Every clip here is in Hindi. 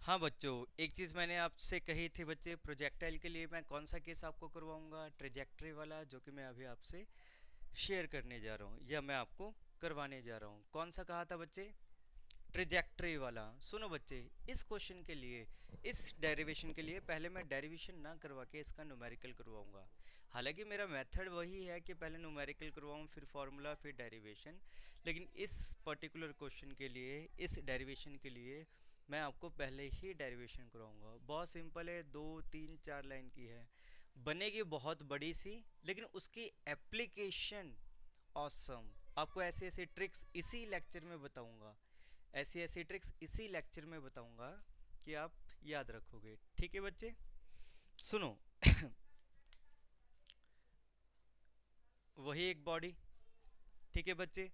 हाँ बच्चों, एक चीज़ मैंने आपसे कही थी बच्चे, प्रोजेक्टाइल के लिए मैं कौन सा केस आपको करवाऊंगा, ट्रेजेक्टरी वाला, जो कि मैं अभी आपसे शेयर करने जा रहा हूँ या मैं आपको करवाने जा रहा हूँ। कौन सा कहा था बच्चे? ट्रेजेक्टरी वाला। सुनो बच्चे, इस क्वेश्चन के लिए, इस डेरिवेशन के लिए पहले मैं डेरिवेशन ना करवा के इसका न्यूमेरिकल करवाऊंगा। हालांकि मेरा मेथड वही है कि पहले न्यूमेरिकल करवाऊँ, फिर फॉर्मूला, फिर डेरिवेशन। लेकिन इस पर्टिकुलर क्वेश्चन के लिए, इस डेरिवेशन के लिए मैं आपको पहले ही डेरिवेशन करवाऊंगा। बहुत सिंपल है, 2 3 4 लाइन की है, बनेगी बहुत बड़ी सी, लेकिन उसकी एप्लीकेशन ऑसम। आपको ऐसे ऐसे ट्रिक्स इसी लेक्चर में बताऊंगा, ऐसी ऐसी ट्रिक्स इसी लेक्चर में बताऊंगा कि आप याद रखोगे। ठीक है बच्चे, सुनो। वही एक बॉडी, ठीक है बच्चे,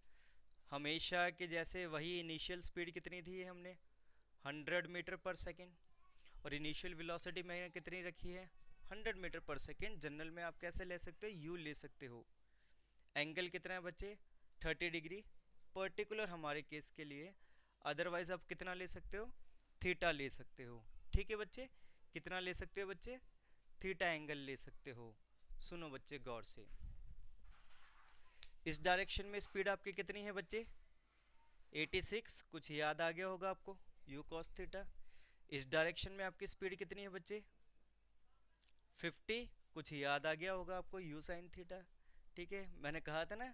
हमेशा के जैसे वही इनिशियल स्पीड कितनी दी है हमने, 100 मीटर पर सेकेंड। और इनिशियल वेलोसिटी मैंने कितनी रखी है, 100 मीटर पर सेकेंड। जनरल में आप कैसे ले सकते हो, यू ले सकते हो। एंगल कितना है बच्चे, 30 डिग्री, पर्टिकुलर हमारे केस के लिए। अदरवाइज आप कितना ले सकते हो, थीटा ले सकते हो। ठीक है बच्चे, कितना ले सकते हो बच्चे, थीटा एंगल ले सकते हो। सुनो बच्चे गौर से, इस डायरेक्शन में स्पीड आपकी कितनी है बच्चे, 86, कुछ याद आ गया होगा आपको, यू कॉस थीटा। इस डायरेक्शन में आपकी स्पीड कितनी है बच्चे, 50, कुछ याद आ गया होगा आपको, यू साइन थीटा। ठीक है, मैंने कहा था ना,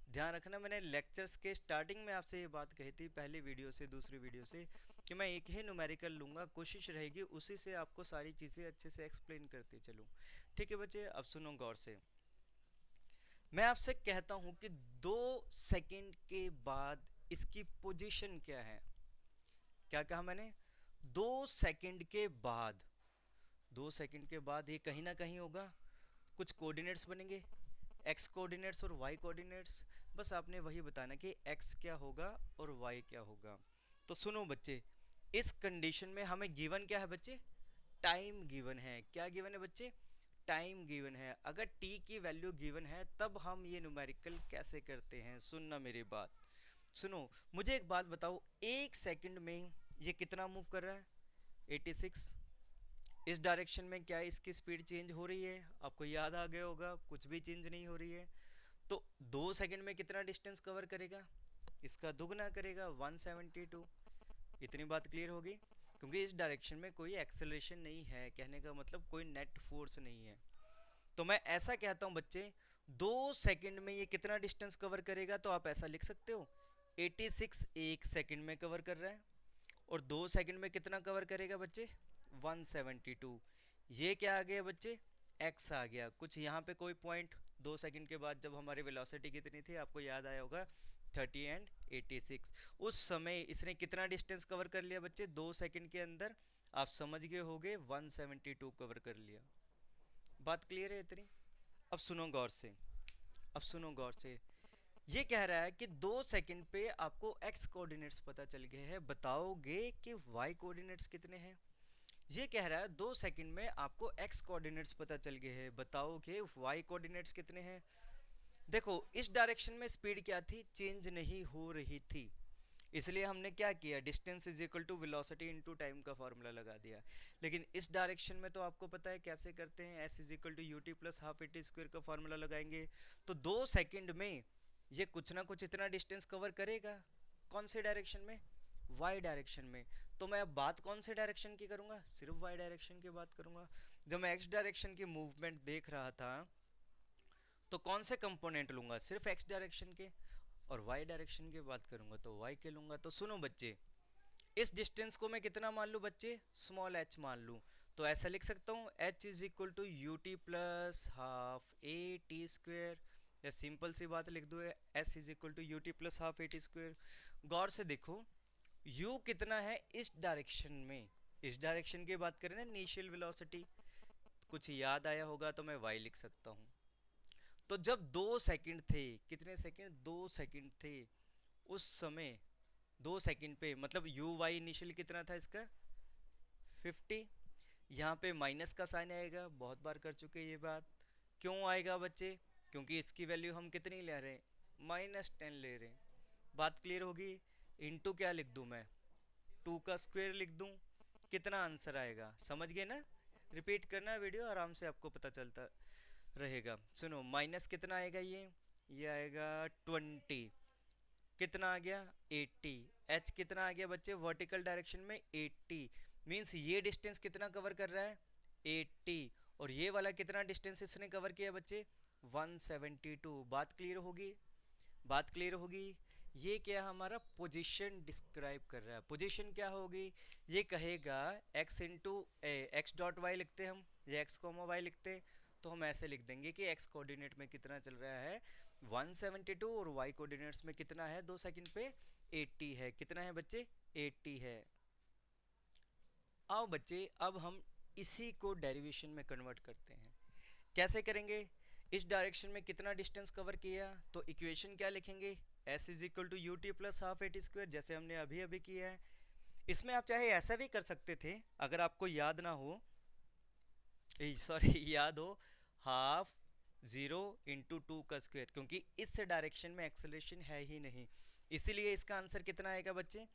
ध्यान रखना, मैंने लेक्चर्स के स्टार्टिंग में आपसे ये बात कही थी, पहली वीडियो से दूसरी वीडियो से, कि मैं एक ही न्यूमेरिकल लूँगा, कोशिश रहेगी उसी से आपको सारी चीज़ें अच्छे से एक्सप्लेन करते चलूँ। ठीक है बच्चे, अब सुनो गौर से। मैं आपसे कहता हूँ कि 2 सेकंड के बाद इसकी पोजीशन क्या है। क्या कहा मैंने, 2 सेकंड के बाद, 2 सेकंड के बाद ये कहीं ना कहीं होगा, कुछ कोऑर्डिनेट्स बनेंगे, एक्स कोऑर्डिनेट्स और वाई कोऑर्डिनेट्स। बस आपने वही बताना कि एक्स क्या होगा और वाई क्या होगा। तो सुनो बच्चे, इस कंडीशन में हमें गिवन क्या है बच्चे, टाइम गिवन है। क्या गिवन है बच्चे, टाइम गिवन है। अगर टी की वैल्यू गिवन है तब हम ये न्यूमेरिकल कैसे करते हैं, सुनना मेरी बात। सुनो, मुझे एक बात बताओ, 1 सेकंड में ये कितना मूव कर रहा है, 86। इस डायरेक्शन में क्या इसकी स्पीड चेंज हो रही है, आपको याद आ गया होगा, कुछ भी चेंज नहीं हो रही है। तो 2 सेकंड में कितना डिस्टेंस कवर करेगा, इसका दुगना करेगा, 172। इतनी बात क्लियर होगी, क्योंकि इस डायरेक्शन में कोई एक्सेलरेशन नहीं है, कहने का मतलब कोई नेट फोर्स नहीं है। तो मैं ऐसा कहता हूं बच्चे, 2 सेकंड में ये कितना डिस्टेंस कवर करेगा, तो आप ऐसा लिख सकते हो, 86 1 सेकंड में कवर कर रहा है, और 2 सेकंड में कितना कवर करेगा बच्चे, 172। ये क्या आ गया बच्चे, एक्स आ गया। कुछ यहाँ पे कोई पॉइंट, 2 सेकंड के बाद जब हमारी वेलोसिटी कितनी थी, आपको याद आया होगा, 30 एंड 86। उस समय इसने कितना डिस्टेंस कवर कर लिया बच्चे, 2 सेकंड के अंदर, आप समझ गए होगे, 172 कवर कर लिया। बात क्लियर है इतनी। अब सुनो गौर से, अब सुनो गौर से, ये कह रहा है कि 2 सेकंड पे आपको एक्स कोऑर्डिनेट्स पता चल गए हैं, बताओगे कि वाई कोऑर्डिनेट्स कितने हैं। ये कह रहा है 2 सेकंड में आपको एक्स कोऑर्डिनेट्स पता चल गए हैं, बताओगे वाई कोऑर्डिनेट्स कितने हैं। देखो, इस डायरेक्शन में स्पीड क्या थी, चेंज नहीं हो रही थी, इसलिए हमने क्या किया, distance is equal to velocity into time का फॉर्मूला लगा दिया। लेकिन इस डायरेक्शन में तो आपको पता है कैसे करते हैं, s is equal to U T plus half A t square का फॉर्मूला लगाएंगे। तो 2 सेकंड में ये कुछ ना कुछ इतना डिस्टेंस कवर करेगा, कौन से डायरेक्शन में, वाई डायरेक्शन में। तो मैं अब बात कौन से डायरेक्शन की करूँगा, सिर्फ वाई डायरेक्शन की बात करूँगा। जब मैं एक्स डायरेक्शन की मूवमेंट देख रहा था, तो कौन से कंपोनेंट लूंगा, सिर्फ एक्स डायरेक्शन के, और वाई डायरेक्शन की बात करूंगा तो वाई के लूंगा। तो सुनो बच्चे, इस डिस्टेंस को मैं कितना मान लूँ बच्चे, स्मॉल एच मान लूँ। तो ऐसा लिख सकता हूँ, H is equal to U T plus half A T square, या सिंपल सी बात लिख दो, S is equal to U T plus half A T square. गौर से देखो, यू कितना है इस डायरेक्शन में, इस डायरेक्शन की बात करें ना, इनिशियल वेलोसिटी, कुछ याद आया होगा तो मैं वाई लिख सकता हूँ। तो जब 2 सेकंड थे, कितने सेकंड, 2 सेकंड थे, उस समय 2 सेकंड पे मतलब यू वाई इनिशियल कितना था इसका, 50। यहाँ पे माइनस का साइन आएगा, बहुत बार कर चुके ये बात। क्यों आएगा बच्चे, क्योंकि इसकी वैल्यू हम कितनी ले रहे हैं, -10 ले रहे हैं। बात क्लियर होगी। इनटू क्या लिख दूँ मैं, 2 का स्क्वायर लिख दूँ, कितना आंसर आएगा, समझ गए ना? रिपीट करना वीडियो, आराम से आपको पता चलता रहेगा। सुनो, माइनस कितना आएगा, ये आएगा 20, कितना आ गया 80। एच कितना आ गया बच्चे वर्टिकल डायरेक्शन में 80, मीन्स ये डिस्टेंस कितना कवर कर रहा है 80, और ये वाला कितना डिस्टेंस इसने कवर किया बच्चे 172। बात क्लियर होगी, बात क्लियर होगी। ये क्या हमारा पोजीशन डिस्क्राइब कर रहा है। पोजीशन क्या होगी, ये कहेगा x into x dot y लिखते हम, या x कोमा वाई लिखते, तो हम ऐसे लिख देंगे कि x कोऑर्डिनेट में कितना चल रहा है 172, और y कोऑर्डिनेट्स में कितना है 2 सेकंड पे 80 है। कितना है बच्चे 80 है। आओ बच्चे अब हम इसी को डेरिवेशन में कन्वर्ट करते हैं। कैसे करेंगे, इस डायरेक्शन में कितना डिस्टेंस कवर किया, तो इक्वेशन क्या लिखेंगे, s is equal to U T plus half a t square, जैसे हमने अभी अभी किया है। इसमें आप चाहे ऐसा भी कर सकते थे, अगर आपको याद ना हो, सॉरी याद हो, हाफ 0 इंटू 2 का स्क्वायर, क्योंकि इस डायरेक्शन में एक्सेलरेशन है ही नहीं, इसीलिए इसका आंसर कितना आएगा बच्चे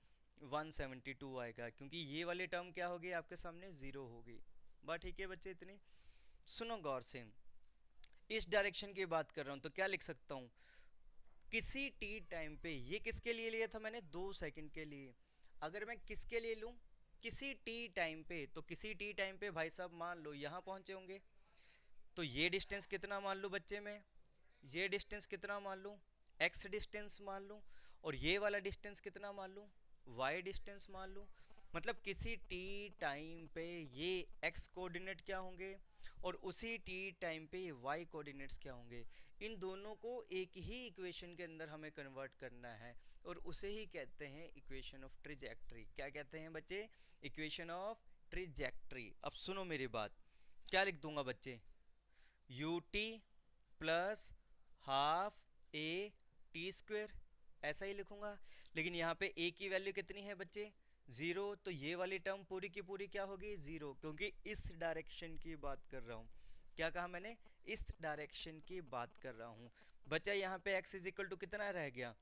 172 आएगा, क्योंकि ये वाली टर्म क्या होगी आपके सामने 0 होगी। बात ठीक है बच्चे इतनी? सुनो गौर से, इस डायरेक्शन की बात कर रहा हूं तो क्या लिख सकता हूं, किसी टी टाइम पे, ये किसके लिए लिया था मैंने 2 सेकंड के लिए, अगर मैं किसके लिए लूं किसी टी टाइम पे, तो किसी टी टाइम पे भाई साहब मान लो यहां पहुंचे होंगे, तो ये डिस्टेंस कितना मान लूं बच्चे में, ये डिस्टेंस कितना मान लूं x डिस्टेंस मान लूं, और ये वाला डिस्टेंस कितना मान लूं y डिस्टेंस मान लूं। मतलब किसी टी टाइम पे ये x कोऑर्डिनेट क्या होंगे, और उसी टी टाइम पे y कोऑर्डिनेट्स क्या होंगे, इन दोनों को एक ही इक्वेशन के अंदर हमें कन्वर्ट करना है, और उसे ही कहते हैं इक्वेशन ऑफ ट्रिजेक्टरी। क्या कहते हैं बच्चे, इक्वेशन ऑफ ट्रिजेक्टरी। अब सुनो मेरी बात, क्या लिख दूंगा बच्चे, यू टी प्लस हाफ ए टी स्क्वेयर, ऐसा ही लिखूंगा, लेकिन यहाँ पे ए की वैल्यू कितनी है बच्चे 0, तो ये वाली टर्म पूरी की पूरी क्या होगी 0, क्योंकि इस डायरेक्शन की बात कर रहा हूँ। क्या कहा मैंने, इस डायरेक्शन की बात कर रहा हूँ। बच्चा यहाँ पे x इज इक्वल टू कितना रह गया,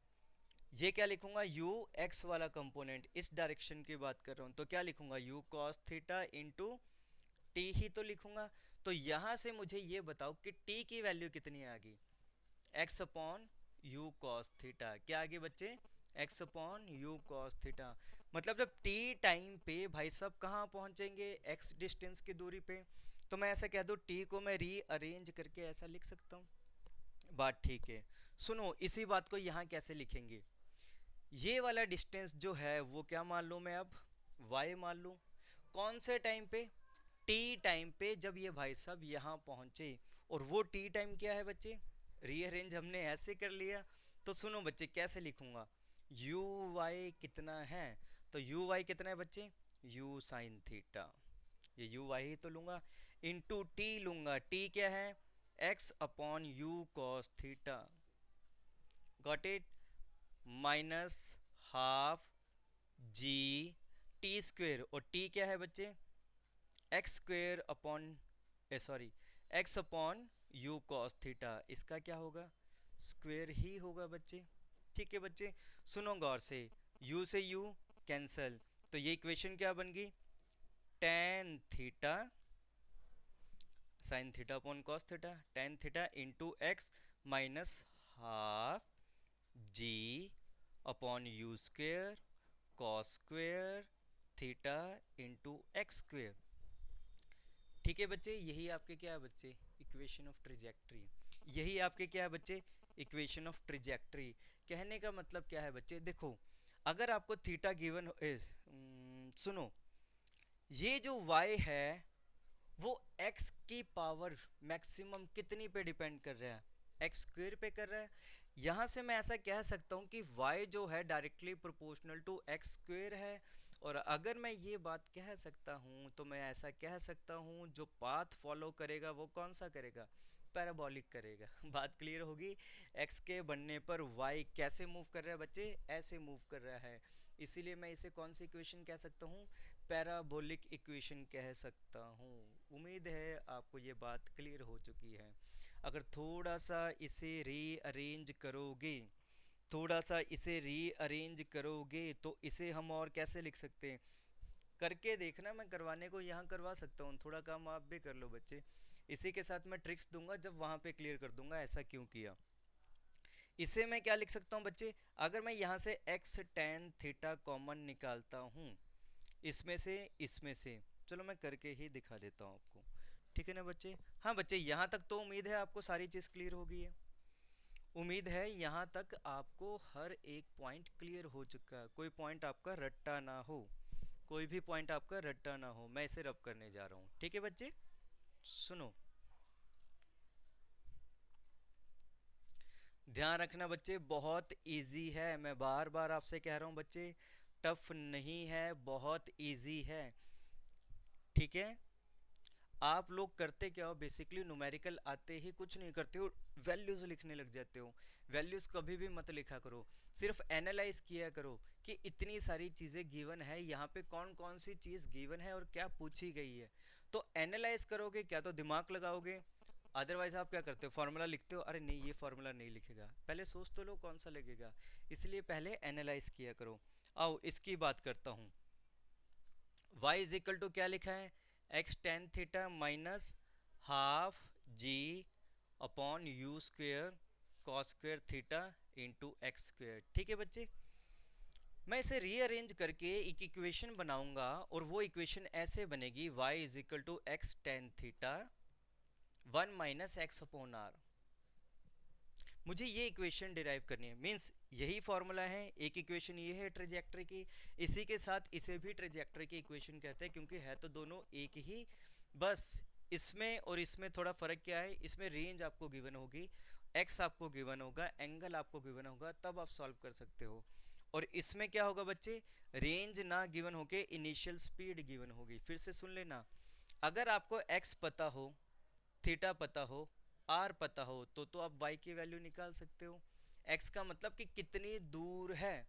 ये क्या लिखूंगा u x वाला कंपोनेंट, इस डायरेक्शन की बात कर रहा हूँ, तो क्या लिखूंगा u cos theta into T ही तो लिखूंगा। तो यहां से मुझे ये बताओ कि t की वैल्यू कितनी आ गई, x upon you cos theta. क्या आगे बच्चे, x upon you cos theta. मतलब जब t टाइम पे भाई साहब कहाँ पहुंचेंगे x डिस्टेंस की दूरी पे, तो मैं ऐसा कह दूं t को मैं रीअरेंज करके ऐसा लिख सकता हूँ। बात ठीक है। सुनो इसी बात को यहाँ कैसे लिखेंगे, ये वाला डिस्टेंस जो है वो क्या मान लूँ मैं अब y मान लूँ, कौन से टाइम पे t टाइम पे, जब ये भाई साहब यहाँ पहुँचे, और वो t टाइम क्या है बच्चे, रीअरेंज हमने ऐसे कर लिया। तो सुनो बच्चे कैसे लिखूंगा, यू वाई कितना है, तो यू वाई कितना है बच्चे यू साइन थीटा, ये यू वाई ही तो लूंगा, इंटू टी लूंगा, टी क्या है x upon you cos theta, got it, minus half G T square, और टी क्या है बच्चे x square upon sorry x upon you cos theta, इसका क्या होगा स्क्वेयर ही होगा बच्चे। ठीक है बच्चे, सुनो गौर से, u से u कैंसल, तो ये इक्वेशन क्या बन गई tan theta sine theta upon cos theta, tan theta into x minus half g upon u square cos square theta into x square. ठीक है बच्चे, यही आपके क्या है बच्चे इक्वेशन ऑफ ट्रिजेक्टरी, यही आपके क्या है बच्चे इक्वेशन ऑफ ट्रिजेक्टरी। कहने का मतलब क्या है बच्चे, देखो अगर आपको थीटा गिवन सुनो, ये जो y है वो x की पावर मैक्सिमम कितनी पे डिपेंड कर रहा है, एक्स स्क्वेयर पे कर रहा है। यहाँ से मैं ऐसा कह सकता हूँ कि y जो है directly proportional to x square है, और अगर मैं ये बात कह सकता हूँ तो मैं ऐसा कह सकता हूँ जो पाथ फॉलो करेगा वो कौन सा करेगा पैराबोलिक करेगा। बात क्लियर होगी, x के बनने पर y कैसे मूव कर रहा है बच्चे ऐसे मूव कर रहा है, इसीलिए मैं इसे कौन सी इक्वेशन कह सकता हूँ पैराबोलिक इक्वेशन कह सकता हूँ। उम्मीद है आपको ये बात क्लियर हो चुकी है। अगर थोड़ा सा इसे रीअरेंज करोगे, थोड़ा सा इसे रीअरेंज करोगे तो इसे हम और कैसे लिख सकते हैं, करके देखना, मैं करवाने को यहाँ करवा सकता हूँ, थोड़ा काम आप भी कर लो बच्चे। इसी के साथ मैं ट्रिक्स दूंगा, जब वहाँ पे क्लियर कर दूंगा ऐसा क्यों किया। इसे मैं क्या लिख सकता हूँ बच्चे, अगर मैं यहाँ से x tan थीटा कॉमन निकालता हूँ इसमें से, चलो मैं करके ही दिखा देता हूँ आपको, ठीक है ना बच्चे। हाँ बच्चे, यहाँ तक तो उम्मीद है आपको सारी चीज़ क्लियर हो गई है। उम्मीद है यहाँ तक आपको हर एक पॉइंट क्लियर हो चुका है, कोई पॉइंट आपका रट्टा ना हो, कोई भी पॉइंट आपका रट्टा ना हो। मैं इसे रब करने जा रहा हूँ, ठीक है बच्चे। सुनो, ध्यान रखना बच्चे, बहुत इजी है, मैं बार बार आपसे कह रहा हूँ बच्चे, टफ नहीं है, बहुत इजी है, ठीक है। आप लोग करते क्या हो, बेसिकली न्यूमेरिकल आते ही कुछ नहीं करते हो, वैल्यूज लिखने लग जाते हो। वैल्यूज कभी भी मत लिखा करो, सिर्फ एनालाइज किया करो कि इतनी सारी चीज़ें गिवन है, यहाँ पे कौन कौन सी चीज़ गिवन है और क्या पूछी गई है। तो एनालाइज करोगे क्या तो दिमाग लगाओगे, अदरवाइज आप क्या करते हो, फॉर्मूला लिखते हो, अरे नहीं ये फॉर्मूला नहीं लिखेगा, पहले सोच तो लो कौन सा लगेगा, इसलिए पहले एनालाइज किया करो। आओ इसकी बात करता हूँ, y इज इक्वल टू क्या लिखा है, x tan theta minus half g upon u square cos square theta into x square, ठीक है बच्चे। मैं इसे रीअरेंज करके एक इक्वेशन बनाऊंगा और वो इक्वेशन ऐसे बनेगी, y is equal to x tan theta 1 minus x upon R. मुझे ये इक्वेशन डिराइव करनी है, मींस यही फॉर्मूला है, एक इक्वेशन ये है ट्रेजेक्टरी की, इसी के साथ इसे भी ट्रेजेक्टरी की इक्वेशन कहते हैं, क्योंकि है तो दोनों एक ही, बस इसमें और इसमें थोड़ा फर्क क्या है, इसमें रेंज आपको गिवन होगी, एक्स आपको गिवन होगा, एंगल आपको गिवन होगा, तब आप सॉल्व कर सकते हो। और इसमें क्या होगा बच्चे, रेंज ना गिवन होके इनिशियल स्पीड गिवन होगी। फिर से सुन लेना, अगर आपको एक्स पता हो, थीटा पता हो, आर पता हो, तो आप y की वैल्यू निकाल सकते हो। x का मतलब कि कितनी दूर है।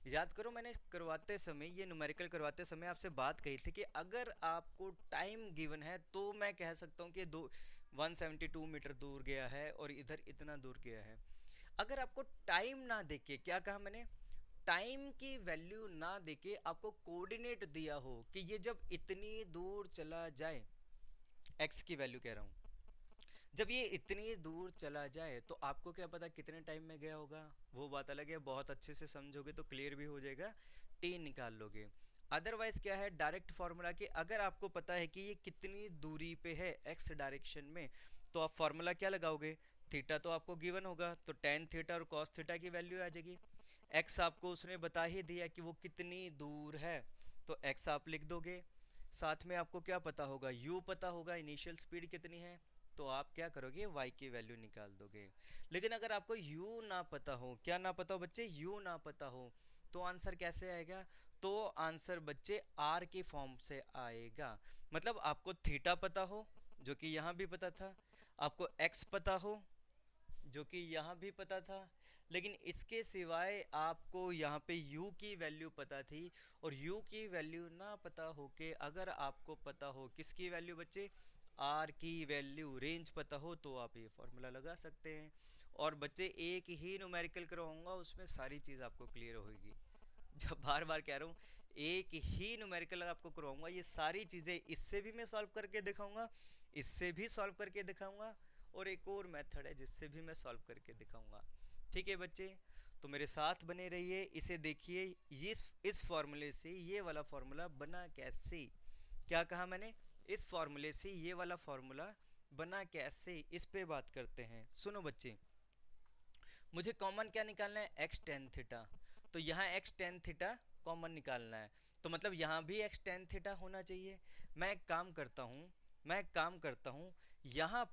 याद करो, मैंने करवाते समय, ये न्यूमेरिकल करवाते समय आपसे बात कही थी कि अगर आपको टाइम गिवन है तो मैं कह सकता हूँ कि 172 मीटर दूर गया है और इधर इतना दूर गया है। अगर आपको टाइम ना देके, क्या कहा मैंने, टाइम की वैल्यू ना देके आपको कोऑर्डिनेट दिया हो कि ये जब इतनी दूर चला जाए, x की वैल्यू कह रहा हूँ, जब ये इतनी दूर चला जाए तो आपको क्या पता कितने टाइम में गया होगा, वो बात अलग है, बहुत अच्छे से समझोगे तो क्लियर भी हो जाएगा, टी निकाल लोगे। अदरवाइज क्या है, डायरेक्ट फॉर्मूला कि अगर आपको पता है कि ये कितनी दूरी पे है एक्स डायरेक्शन में, तो आप फॉर्मूला क्या लगाओगे, थीटा तो आपको गिवन होगा, तो टेन थीटा और कॉस थीटा की वैल्यू आ जाएगी। एक्स आपको उसने बता ही दिया कि वो कितनी दूर है, तो एक्स आप लिख दोगे। साथ में आपको क्या पता होगा, यू पता होगा, इनिशियल स्पीड कितनी है, तो आप क्या करोगे, y की वैल्यू निकाल दोगे। लेकिन अगर आपको u ना पता हो, क्या ना पता हो बच्चे, u ना पता हो, तो आंसर कैसे आएगा, तो आंसर बच्चे r की फॉर्म से आएगा। मतलब आपको थीटा पता हो, जो कि यहाँ भी पता था, आपको x पता हो, जो कि यहाँ भी पता था, लेकिन इसके सिवाय आपको यहाँ पे u की वैल्यू पता थी, और u की वैल्यू ना पता हो के अगर आपको पता हो किसकी वैल्यू बच्चे, r की वैल्यू, रेंज पता हो, तो आप ये फॉर्मूला लगा सकते हैं। और बच्चे एक ही न्यूमेरिकल करवाऊंगा, उसमें सारी चीज़ आपको क्लियर होगी। जब बार बार कह रहा हूँ, एक ही न्यूमेरिकल आपको करवाऊंगा, ये सारी चीज़ें इससे भी मैं सॉल्व करके दिखाऊंगा, इससे भी सॉल्व करके दिखाऊंगा, और एक और मेथड है जिससे भी मैं सॉल्व करके दिखाऊंगा, ठीक है बच्चे। तो मेरे साथ बने रहिए, इसे देखिए, इस फॉर्मूले से ये वाला फॉर्मूला बना कैसे, क्या कहा मैंने, इस फॉर्मूले से ये वाला फॉर्मूला बना कैसे, इस पे बात करते हैं। सुनो बच्चे, मुझे कॉमन क्या निकालना है, एक्स टेन थीटा, तो यहाँ एक्स टेन थीटा कॉमन निकालना है, तो मतलब यहाँ भी एक्स टेन थीटा होना चाहिए। मैं एक काम करता हूँ, यहाँ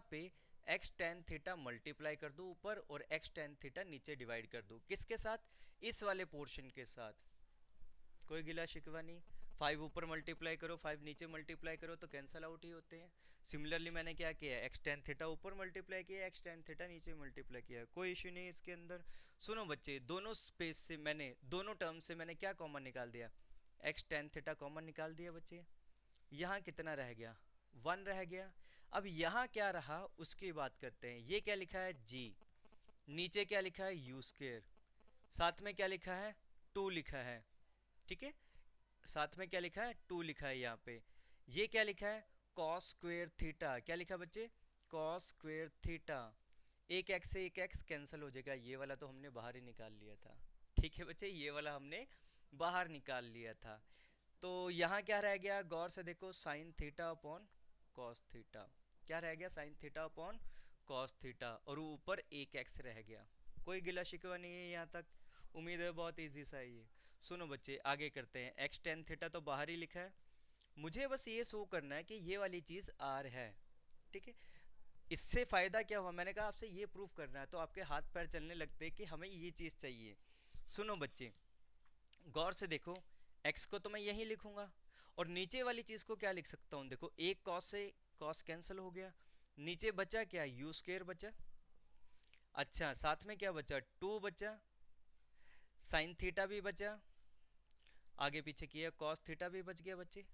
पे एक्स टेन थीटा मल्टीप्लाई कर दूँ ऊपर, और एक्स टेन थीटा नीचे डिवाइड कर दूँ, किसके साथ, इस वाले पोर्शन के साथ, कोई गिला शिकवा नहीं। 5 ऊपर मल्टीप्लाई करो, 5 नीचे मल्टीप्लाई करो, तो कैंसल आउट ही होते हैं। सिमिलरली मैंने क्या किया, एक्स टेन थीटा ऊपर मल्टीप्लाई किया, एक्स टेन थीटा नीचे मल्टीप्लाई किया, कोई इश्यू नहीं इसके अंदर। सुनो बच्चे, दोनों स्पेस से मैंने, दोनों टर्म से मैंने क्या कॉमन निकाल दिया, एक्स टेन थीटा कॉमन निकाल दिया बच्चे। यहाँ कितना रह गया, 1 रह गया। अब यहाँ क्या रहा उसकी बात करते हैं। ये क्या लिखा है, जी, नीचे क्या लिखा है, यू स्क्वेयर, साथ में क्या लिखा है, 2 लिखा है, ठीक है। साथ में क्या लिखा है, 2 लिखा है यहाँ पे। ये क्या लिखा है, कॉस स्क्वेयर थीटा। क्या लिखा बच्चे, कॉस स्क्वेयर थीटा। एक एक्स से एक एक्स कैंसिल हो जाएगा, ये वाला तो हमने बाहर ही निकाल लिया था। ठीक है बच्चे, ये वाला हमने बाहर निकाल लिया था। तो यहाँ क्या रह गया, गौर से देखो, sign theta upon cos theta. क्या रह गया, sign theta upon cos theta, और ऊपर एक एक्स रह गया। कोई गिला शिकवा नहीं है यहाँ तक, उम्मीद है बहुत इजी सा है ये। सुनो बच्चे, आगे करते हैं। एक्स टेन थीटा तो बाहर ही लिखा है, मुझे बस ये शो करना है कि ये वाली चीज़ आर है। ठीक है, इससे फ़ायदा क्या हुआ, मैंने कहा आपसे ये प्रूफ करना है, तो आपके हाथ पैर चलने लगते हैं कि हमें ये चीज़ चाहिए। सुनो बच्चे, गौर से देखो, x को तो मैं यही लिखूंगा, और नीचे वाली चीज़ को क्या लिख सकता हूँ, देखो एक कॉस से कॉस कैंसिल हो गया, नीचे बचा क्या, यू स्क्वायर बचा। अच्छा, साथ में क्या बचा, 2 बचा, साइन थीटा भी बचा, आगे पीछे किया कॉस थीटा भी बच गया बच्चे,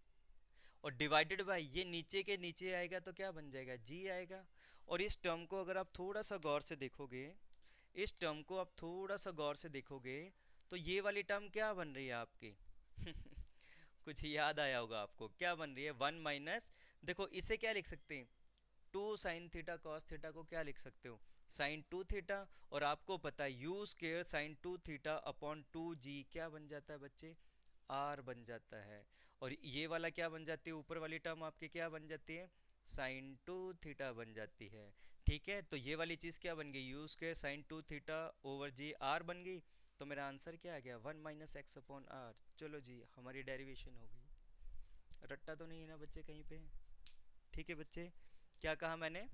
और डिवाइडेड बाय ये नीचे के नीचे आएगा तो क्या बन जाएगा, जी आएगा। और इस टर्म को अगर आप थोड़ा सा गौर से देखोगे, इस टर्म को आप थोड़ा सा गौर से देखोगे, तो ये वाली टर्म क्या बन रही है आपकी कुछ याद आया होगा आपको, क्या बन रही है, 1 माइनस, देखो इसे क्या लिख सकते हैं, 2 साइन थीटा कॉस थीटा को क्या लिख सकते हो, साइन 2 थीटा, और आपको पता है you square sine 2 theta upon 2 जी क्या बन जाता है बच्चे, आर बन जाता है। और ये वाला क्या बन जाती है, ऊपर वाली टर्म आपकी क्या बन जाती है, साइन 2 थीटा बन जाती है। ठीक है, तो ये वाली चीज़ क्या बन गई, u square sine 2 theta over g R बन गई। तो मेरा आंसर क्या आ गया, 1 माइनस एक्स अपॉन आर। चलो जी, हमारी डेरिवेशन हो गई। रट्टा तो नहीं है ना बच्चे कहीं पे। ठीक है बच्चे, क्या कहा मैंने,